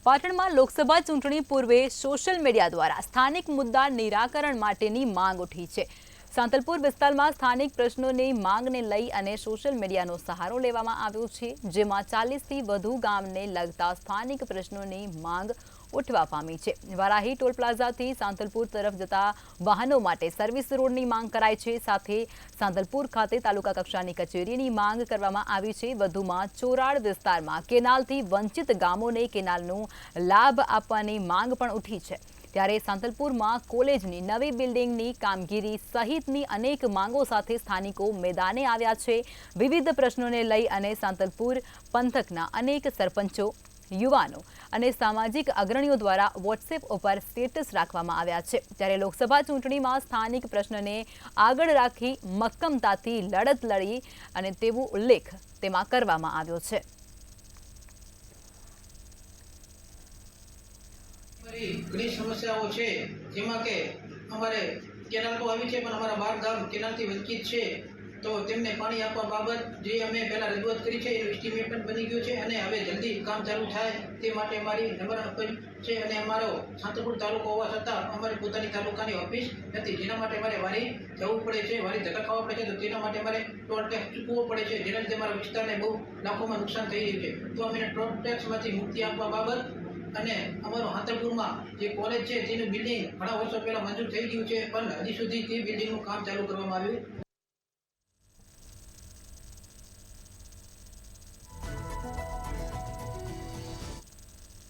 પાટણમાં લોકસભા ચૂંટણી પૂર્વે સોશિયલ મીડિયા દ્વારા સ્થાનિક મુદ્દા નિરાકરણ માટેની માંગ ઉઠી છે। સાંતલપુર વિસ્તારમાં સ્થાનિક પ્રશ્નોની માંગને લઈ અને સોશિયલ મીડિયાનો સહારો લેવામાં આવ્યો છે, જેમાં 40થી વધુ ગામને લગતા સ્થાનિક પ્રશ્નોની માંગ ઉઠવા પામી છે। વારાહી ટોલ પ્લાઝાથી સાંતલપુર તરફ જતા વાહનો માટે સર્વિસ રોડની માંગ કરાઈ છે। સાથે સાંતલપુર ખાતે તાલુકા કક્ષાની કચેરીની માંગ કરવામાં આવી છે। વધુમાં ચોરાડ વિસ્તારમાં કેનાલથી વંચિત ગામોને કેનાલનો લાભ આપવાની માંગ પણ ઉઠી છે। ત્યારે સાંતલપુરમાં કોલેજની નવી બિલ્ડિંગની કામગીરી સહિતની અનેક માંગો સાથે સ્થાનિકો મેદાને આવ્યા છે। વિવિધ પ્રશ્નોને લઈ અને સાંતલપુર પંથકના અનેક સરપંચો, યુવાનો અને સામાજિક અગ્રણીઓ દ્વારા વોટ્સએપ ઉપર સ્ટેટસ રાખવામાં આવ્યા છે। ત્યારે લોકસભા ચૂંટણીમાં સ્થાનિક પ્રશ્નને આગળ રાખી મક્કમતાથી લડત લડી અને તેવો ઉલ્લેખ તેમાં કરવામાં આવ્યો છે। ઘણી સમસ્યાઓ છે, જેમાં કે અમારે કેનાલ તો આવી છે, પણ અમારા 12 ગામ કેનાલથી વંચિત છે। તો તેમને પાણી આપવા બાબત જે અમે પહેલાં રજૂઆત કરી છે એનું એસ્ટિમેટ પણ બની ગયું છે અને હવે જલ્દી કામ ચાલુ થાય તે માટે અમારી નમ્ર અપીલ છે। અને અમારો સાંતલપુર તાલુકો હોવા છતાં અમારી પોતાની તાલુકાની ઓફિસ નથી, જેના માટે અમારે વારી જવું પડે છે, વારી ધક્કા ખાવા પડે છે। તો તેના માટે અમારે ટોલ ટેક્સ ચૂકવવો પડે છે, જેના લીધે અમારા વિસ્તારને બહુ લાખોમાં નુકસાન થઈ રહ્યું છે। તો અમે ટોલ ટેક્સમાંથી મુક્તિ આપવા બાબત અને અમારો સાંતલપુરમાં જે કોલેજ છે તેનું બિલ્ડિંગ ઘણા વર્ષો પહેલાં મંજૂર થઈ ગયું છે, પણ હજી સુધી તે બિલ્ડિંગનું કામ ચાલુ કરવામાં આવ્યું